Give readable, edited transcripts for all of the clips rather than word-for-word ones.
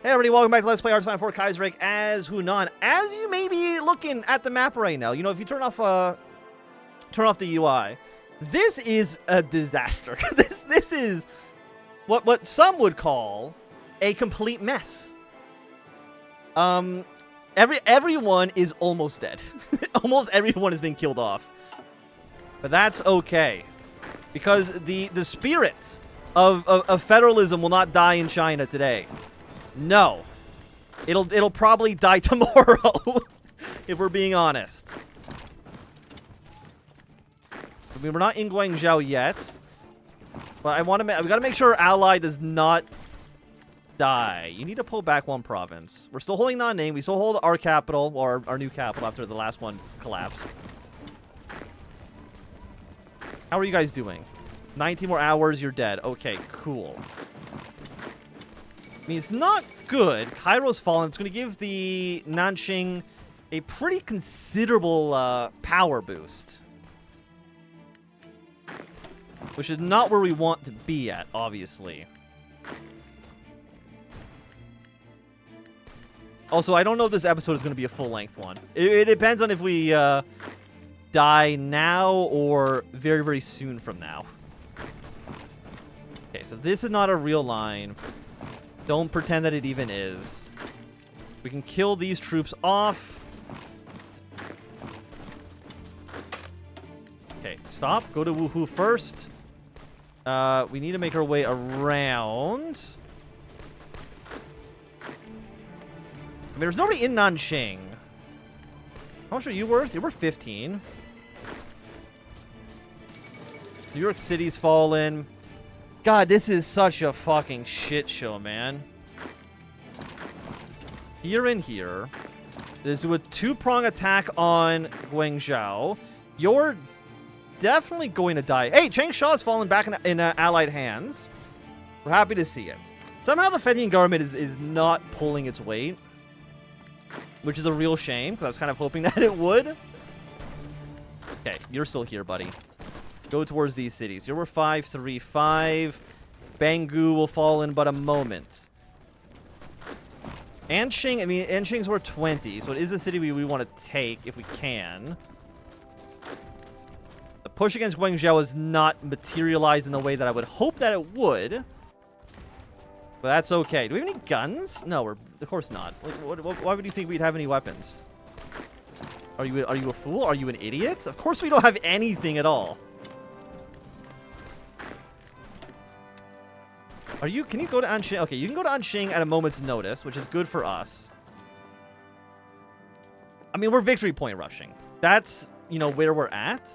Hey everybody, welcome back to Let's Play Hearts of Iron 4 Kaiserreich as Hunan. As you may be looking at the map right now, you know, if you turn off the UI, this is a disaster. this is what some would call a complete mess. Everyone is almost dead. Almost everyone has been killed off. But that's okay. Because the spirit of federalism will not die in China today. No. It'll probably die tomorrow, if we're being honest. I mean, we're not in Guangzhou yet. But we gotta make sure our ally does not die. You need to pull back one province. We're still holding Nanning. We still hold our capital, or our new capital after the last one collapsed. How are you guys doing? 19 more hours, you're dead. Okay, cool. I mean, it's not good. Cairo's fallen. It's going to give the Nanxing a pretty considerable power boost. Which is not where we want to be at, obviously. Also, I don't know if this episode is going to be a full-length one. It depends on if we die now or very, very soon from now. Okay, so this is not a real line. Don't pretend that it even is. We can kill these troops off. Okay, stop. Go to Wuhu first. We need to make our way around. I mean, there's nobody in Nanxing. How much are you worth? You're worth 15. New York City's fallen. God, this is such a fucking shit show, man. Here and here. Let's do a two-prong attack on Guangzhou. You're definitely going to die. Hey, Changshaw's fallen back in allied hands. We're happy to see it. Somehow the Fenian government is not pulling its weight. Which is a real shame, because I was kind of hoping that it would. Okay, you're still here, buddy. Go towards these cities. You're worth 535. Bangu will fall in but a moment. Anqing, I mean, Anqing's worth 20, so it is a city we want to take if we can. The push against Guangzhou has not materialized in the way that I would hope that it would. But that's okay. Do we have any guns? No, of course not. Why would you think we'd have any weapons? Are you a fool? Are you an idiot? Of course we don't have anything at all. Can you go to Anqing? Okay, you can go to Anqing at a moment's notice, which is good for us. I mean, we're victory point rushing. That's, you know, where we're at.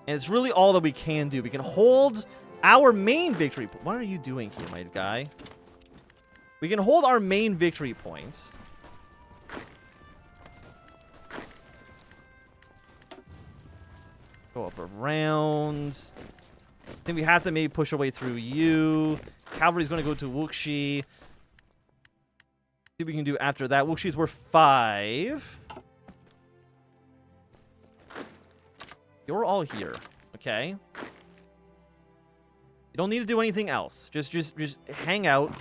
And it's really all that we can do. We can hold our main victory point. What are you doing here, my guy? We can hold our main victory points. Go up around. I think we have to maybe push our way through you. Cavalry's going to go to Wuxi. See what we can do after that. Wuxi's worth 5. You're all here. Okay. You don't need to do anything else. Just hang out.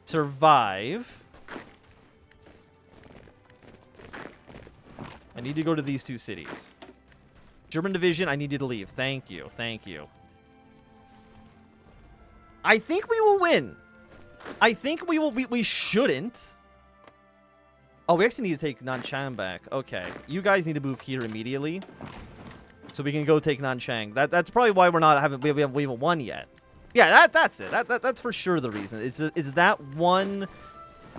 Survive. I need to go to these two cities. German division, I need you to leave. Thank you. Thank you. I think we will win. I think we will. We shouldn't. Oh, we actually need to take Nanchang back. Okay. You guys need to move here immediately. So we can go take Nanchang. That's probably why we're not having... We haven't won yet. Yeah, that's it. That's for sure the reason. It's that one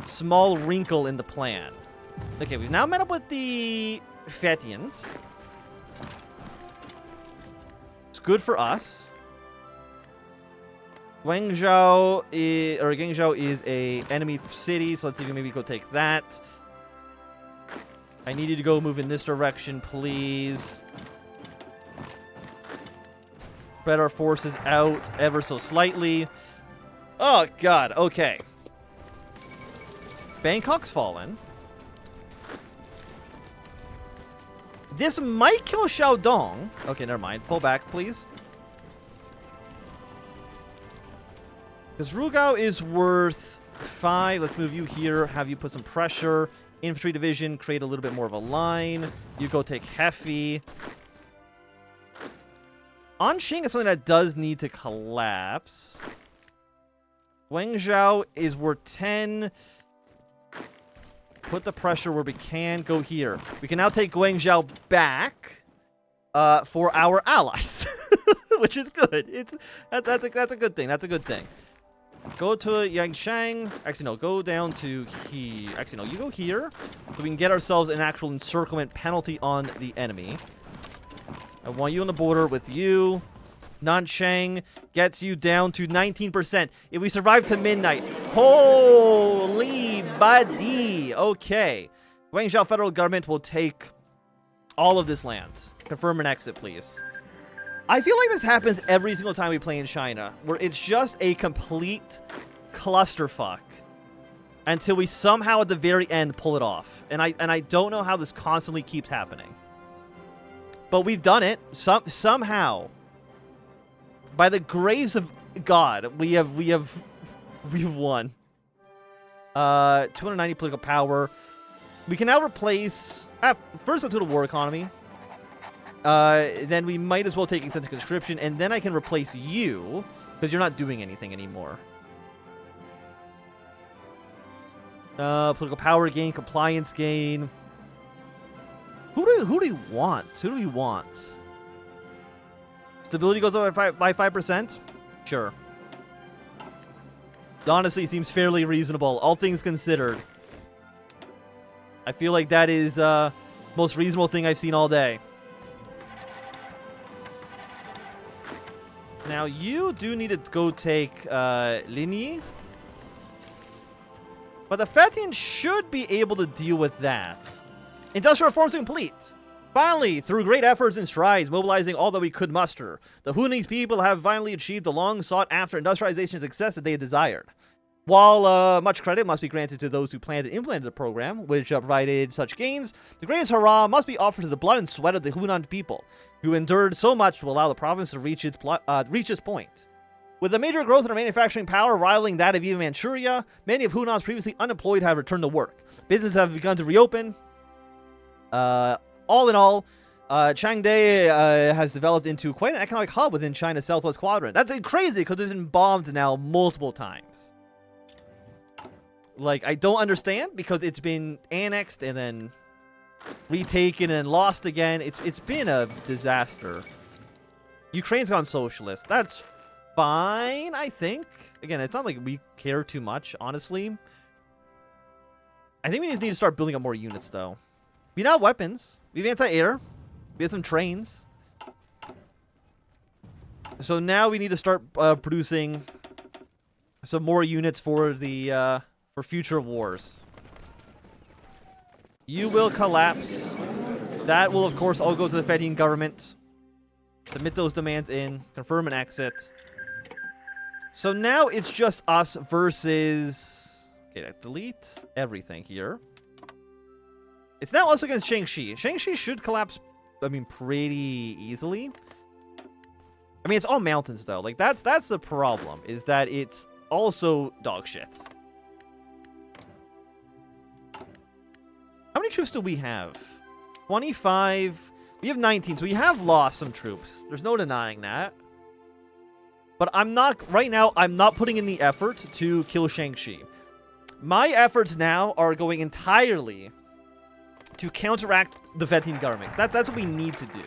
small wrinkle in the plan. Okay, we've now met up with the Fetians. It's good for us. Guangzhou is a enemy city, so let's see if we maybe go take that. I need you to go move in this direction, please. Spread our forces out ever so slightly. Oh, God. Okay. Bangkok's fallen. This might kill Shaodong. Okay, never mind. Pull back, please. Because Rugao is worth 5. Let's move you here. Have you put some pressure. Infantry division, create a little bit more of a line. You go take Hefi. Anqing is something that does need to collapse. Guangzhou is worth 10. Put the pressure where we can. Go here. We can now take Guangzhou back for our allies, which is good. That's a good thing. That's a good thing. Go to Yangshan. Actually, no. Go down to here. Actually, no. You go here, so we can get ourselves an actual encirclement penalty on the enemy. I want you on the border with you. Nanchang gets you down to 19%. If we survive to midnight, holy buddy. Okay. Guangzhou federal government will take all of this land. Confirm an exit, please. I feel like this happens every single time we play in China, where it's just a complete clusterfuck until we somehow at the very end pull it off. And I don't know how this constantly keeps happening. But we've done it somehow. By the grace of God, we've won. 290 political power. We can now replace. First, let's go to war economy. Then we might as well take extensive conscription, and then I can replace you because you're not doing anything anymore. Political power gain, compliance gain. Who do we want? Who do we want? Stability goes up by 5%? Sure. Honestly, seems fairly reasonable, all things considered. I feel like that is most reasonable thing I've seen all day. Now, you do need to go take Linyi. But the Fetian should be able to deal with that. Industrial reforms complete. Finally, through great efforts and strides, mobilizing all that we could muster, the Hunanese people have finally achieved the long sought-after industrialization success that they had desired. While much credit must be granted to those who planned and implemented the program, which provided such gains, the greatest hurrah must be offered to the blood and sweat of the Hunan people, who endured so much to allow the province to reach its point. With the major growth in our manufacturing power rivaling that of even Manchuria, many of Hunan's previously unemployed have returned to work. Businesses have begun to reopen. All in all, Changde has developed into quite an economic hub within China's southwest quadrant. That's crazy because it's been bombed now multiple times. Like, I don't understand because it's been annexed and then retaken and lost again. It's been a disaster. Ukraine's gone socialist. That's fine, I think. Again, it's not like we care too much, honestly. I think we just need to start building up more units, though. We now have weapons. We have anti-air. We have some trains. So now we need to start producing some more units for the for future wars. You will collapse. That will, of course, all go to the Fedian government. Submit those demands in. Confirm an exit. So now it's just us versus... Okay, delete everything here. It's now us against Shaanxi. Shaanxi should collapse, I mean, pretty easily. I mean, it's all mountains, though. Like, that's the problem, is that it's also dog shit. How many troops do we have? 25. We have 19, so we have lost some troops. There's no denying that. But right now, I'm not putting in the effort to kill Shaanxi. My efforts now are going entirely to counteract the Fetian government. That's what we need to do.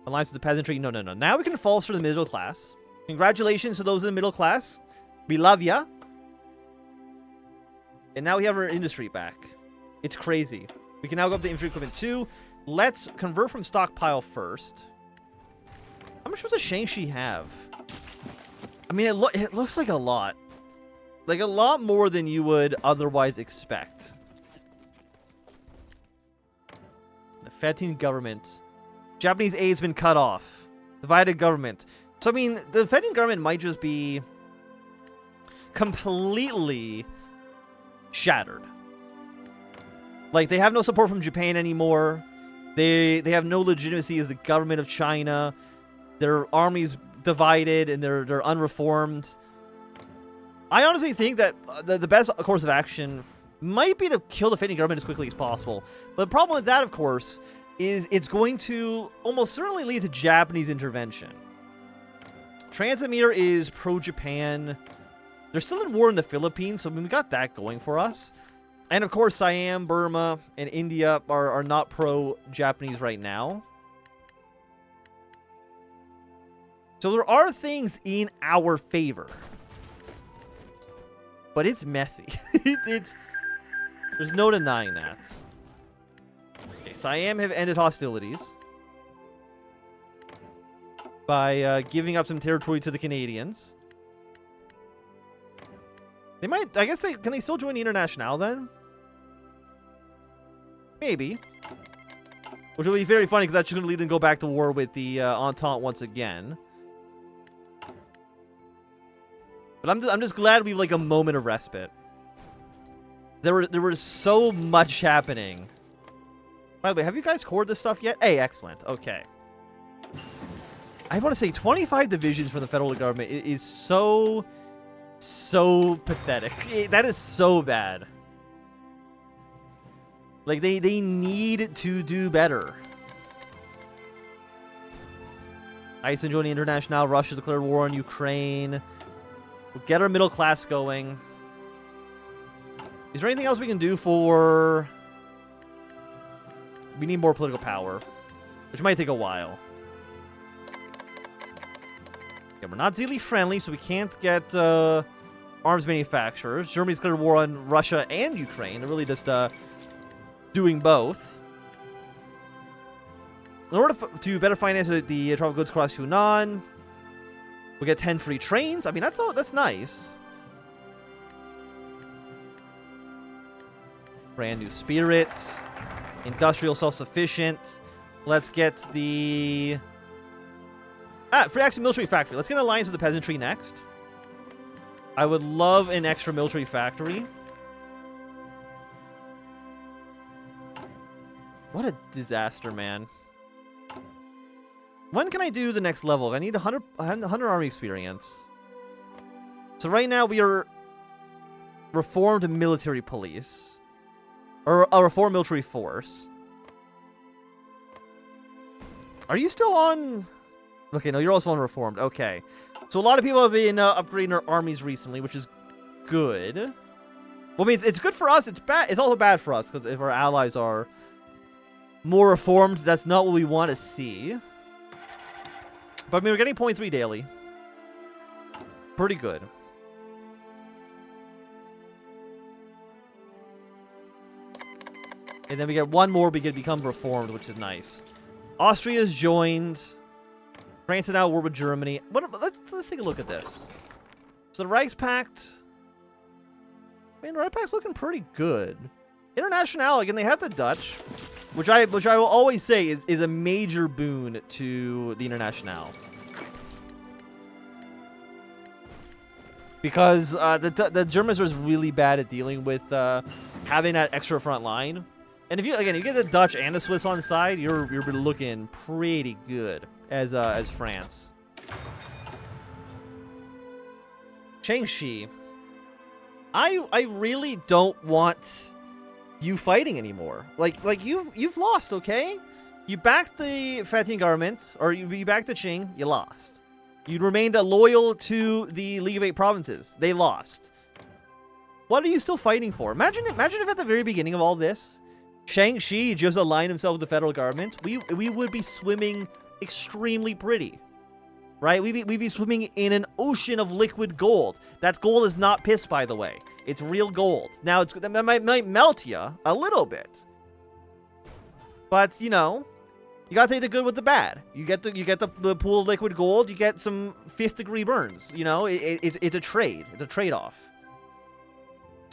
Alliance with the peasantry. No. Now we can foster the middle class. Congratulations to those in the middle class. We love ya. And now we have our industry back. It's crazy. We can now go up to infantry equipment 2. Let's convert from stockpile first. How much does a Shaanxi have? I mean, it looks like a lot. Like a lot more than you would otherwise expect. The Fetian government. Japanese aid's been cut off. Divided government. So, I mean, the Fetian government might just be completely shattered. Like, they have no support from Japan anymore. They have no legitimacy as the government of China. Their army's divided and they're unreformed. I honestly think that the best course of action might be to kill the fading government as quickly as possible. But the problem with that, of course, is it's going to almost certainly lead to Japanese intervention. Transmir is pro-Japan. They're still in war in the Philippines, so I mean, we got that going for us. And of course, Siam, Burma, and India are not pro-Japanese right now. So there are things in our favor. But it's messy. There's no denying that. Okay, Siam have ended hostilities by giving up some territory to the Canadians. They might, I guess can they still join the Internationale then? Maybe. Which will be very funny because that's going to lead them to go back to war with the Entente once again. But I'm just glad we have like a moment of respite. There was so much happening. By the way, have you guys cored this stuff yet? Hey, excellent. Okay. I want to say 25 divisions from the federal government is so pathetic. That is so bad. Like, they need to do better. Iceland joined the Internationale. Russia declared war on Ukraine. We'll get our middle class going. Is there anything else we can do for... We need more political power, which might take a while. Yeah, we're not Zealy friendly, so we can't get arms manufacturers. Germany's declared war on Russia and Ukraine. They're really just doing both. In order to better finance the travel goods across Hunan, we'll get 10 free trains. I mean, that's nice. Brand new spirit. Industrial self-sufficient. Let's get the... free access military factory. Let's get an alliance with the peasantry next. I would love an extra military factory. What a disaster, man. When can I do the next level? I need 100 army experience. So right now we are reformed military police. Or a reformed military force. Are you still on... Okay, no, you're also on reformed. Okay. So a lot of people have been upgrading their armies recently, which is good. Well, I mean, it's good for us. It's bad. It's also bad for us, because if our allies are more reformed, that's not what we want to see. But I mean, we're getting 0.3 daily. Pretty good. And then we get one more, we can become reformed, which is nice. Austria's joined. France is now at war with Germany. Let's take a look at this. So the Reichspakt. I mean, the Reichspact's looking pretty good. Internationale, again, they have the Dutch, which I will always say is a major boon to the Internationale. Because the Germans are really bad at dealing with having that extra front line. And if you get the Dutch and the Swiss on the side, you're looking pretty good as France. Changxi. I really don't want you fighting anymore. Like you've lost, okay? You backed the Fatih government, or you backed the Qing, you lost. You remained loyal to the League of Eight Provinces. They lost. What are you still fighting for? Imagine if at the very beginning of all this, Shang-Chi just aligned himself with the federal government. We would be swimming extremely pretty, right? We'd be swimming in an ocean of liquid gold. That gold is not piss, by the way. It's real gold. Now that might melt you a little bit, but you know, you gotta take the good with the bad. You get the pool of liquid gold. You get some 5th degree burns. You know, it's a trade. It's a trade-off.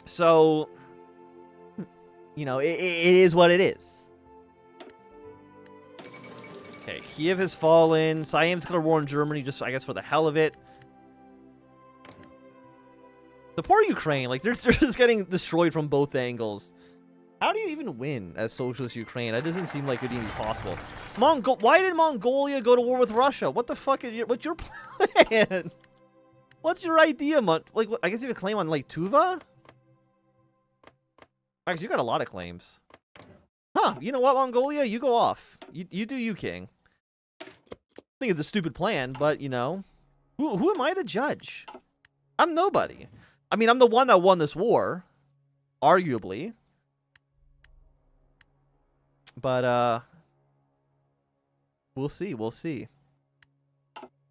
So, you know, it is what it is. Okay, Kiev has fallen. Siam's gonna war in Germany, just I guess for the hell of it. The poor Ukraine, like they're just getting destroyed from both angles. How do you even win as socialist Ukraine? That doesn't seem like it'd be possible. Why did Mongolia go to war with Russia? What the fuck is what's your plan? What's your idea, like, I guess you have a claim on Lake Tuva? Actually, you got a lot of claims. Huh, you know what, Mongolia? You go off. You do you, King. I think it's a stupid plan, but, you know. Who am I to judge? I'm nobody. I mean, I'm the one that won this war. Arguably. But, we'll see, we'll see.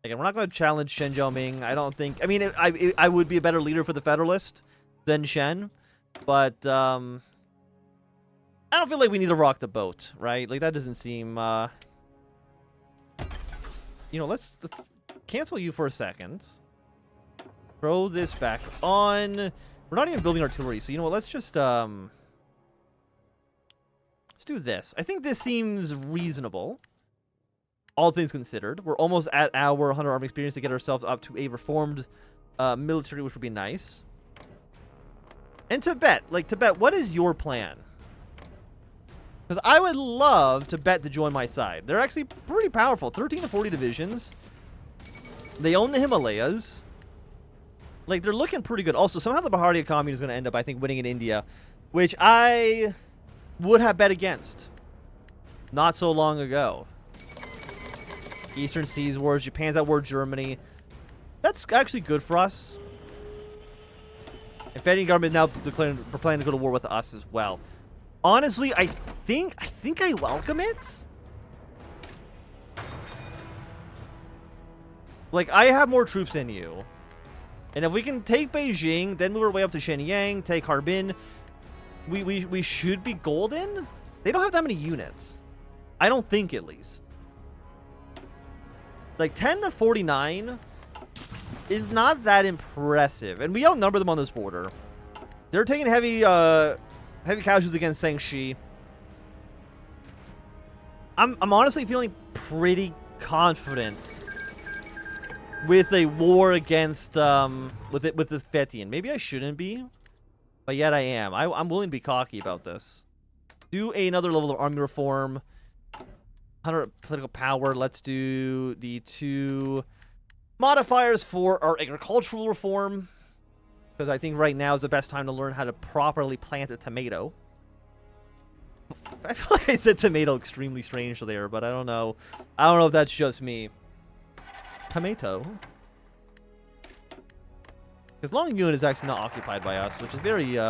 Again, we're not going to challenge Shen Jiaoming. I don't think... I mean, I would be a better leader for the Federalist than Shen. But, I don't feel like we need to rock the boat, right? Like, that doesn't seem, You know, let's cancel you for a second. Throw this back on. We're not even building artillery, so you know what? Let's just, let's do this. I think this seems reasonable. All things considered. We're almost at our 100 army experience to get ourselves up to a reformed military, which would be nice. And Tibet. Like, Tibet, what is your plan? Because I would love Tibet to join my side. They're actually pretty powerful. 13 to 40 divisions. They own the Himalayas. Like, they're looking pretty good. Also, somehow the Bharatiya Commune is going to end up, I think, winning in India, which I would have bet against not so long ago. Eastern Seas Wars, Japan's at war with Germany. That's actually good for us. Invading government now declaring we're planning to go to war with us as well. Honestly, I think I welcome it. Like, I have more troops than you. And if we can take Beijing, then move our way up to Shenyang, take Harbin, we should be golden. They don't have that many units. I don't think, at least. Like, 10 to 49 is not that impressive. And we outnumber them on this border. They're taking heavy casualties against Sangxi. I'm honestly feeling pretty confident with a war against with the Fetian. Maybe I shouldn't be, but yet I am. I'm willing to be cocky about this. Do another level of army reform. 100 political power. Let's do the 2 modifiers for our agricultural reform, because I think right now is the best time to learn how to properly plant a tomato. I feel like I said tomato extremely strange there, but I don't know. I don't know if that's just me. Tomato. Because Long Yun is actually not occupied by us, which is very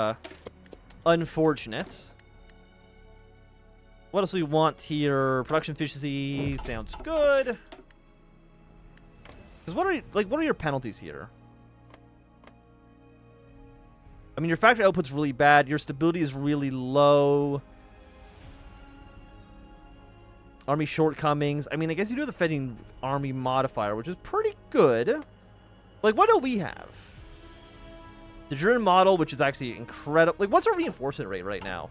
unfortunate. What else do we want here? Production efficiency sounds good. Because what are your penalties here? I mean, your factory output's really bad. Your stability is really low. Army shortcomings. I mean, I guess you do the Feding army modifier, which is pretty good. Like, what do we have? The German model, which is actually incredible. Like, what's our reinforcement rate right now?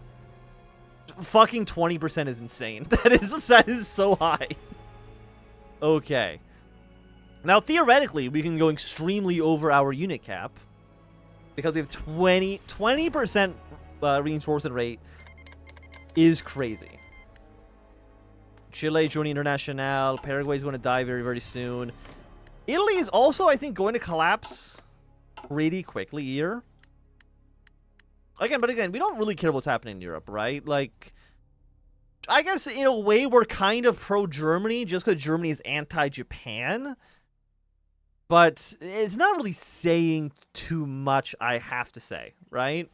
Fucking 20% is insane. That is so high. Okay. Now, theoretically, we can go extremely over our unit cap, because we have 20% reinforcement rate is crazy. Chile joining International. Paraguay is going to die very, very soon. Italy is also, I think, going to collapse pretty quickly here. But again, we don't really care what's happening in Europe, right? Like, I guess in a way we're kind of pro-Germany just because Germany is anti-Japan. But it's not really saying too much, I have to say, right?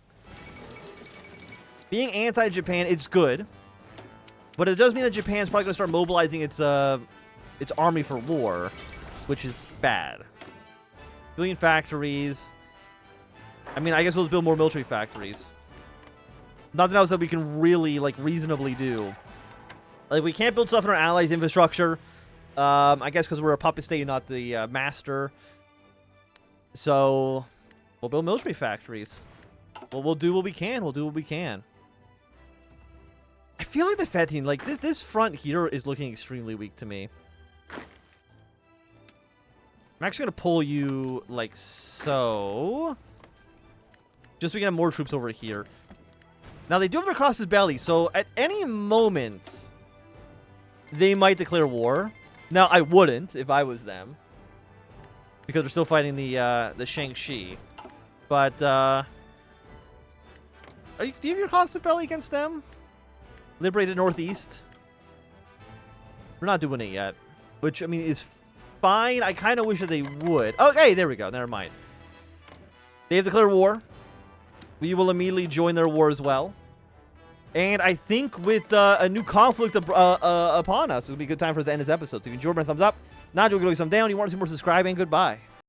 Being anti-Japan, it's good. But it does mean that Japan's probably going to start mobilizing its army for war, which is bad. Billion factories. I mean, I guess we'll just build more military factories. Nothing else that we can really, like, reasonably do. Like, we can't build stuff in our allies' infrastructure. I guess because we're a puppet state, not the master. So, we'll build military factories. Well, we'll do what we can. We'll do what we can. I feel like the Fed like, this front here is looking extremely weak to me. I'm actually going to pull you like so. Just so we can have more troops over here. Now, they do have their casus belli, so at any moment, they might declare war. Now, I wouldn't if I was them. because we're still fighting the Shang-Chi. But do you have your constant belly against them? Liberated Northeast. We're not doing it yet, which I mean is fine. I kind of wish that they would. Okay, there we go. Never mind. They have declared war. We will immediately join their war as well. And I think with a new conflict upon us, it'll be a good time for us to end this episode. So if you enjoyed, thumbs up. Not enjoyed, give me some down. You want to see more, subscribe, and goodbye.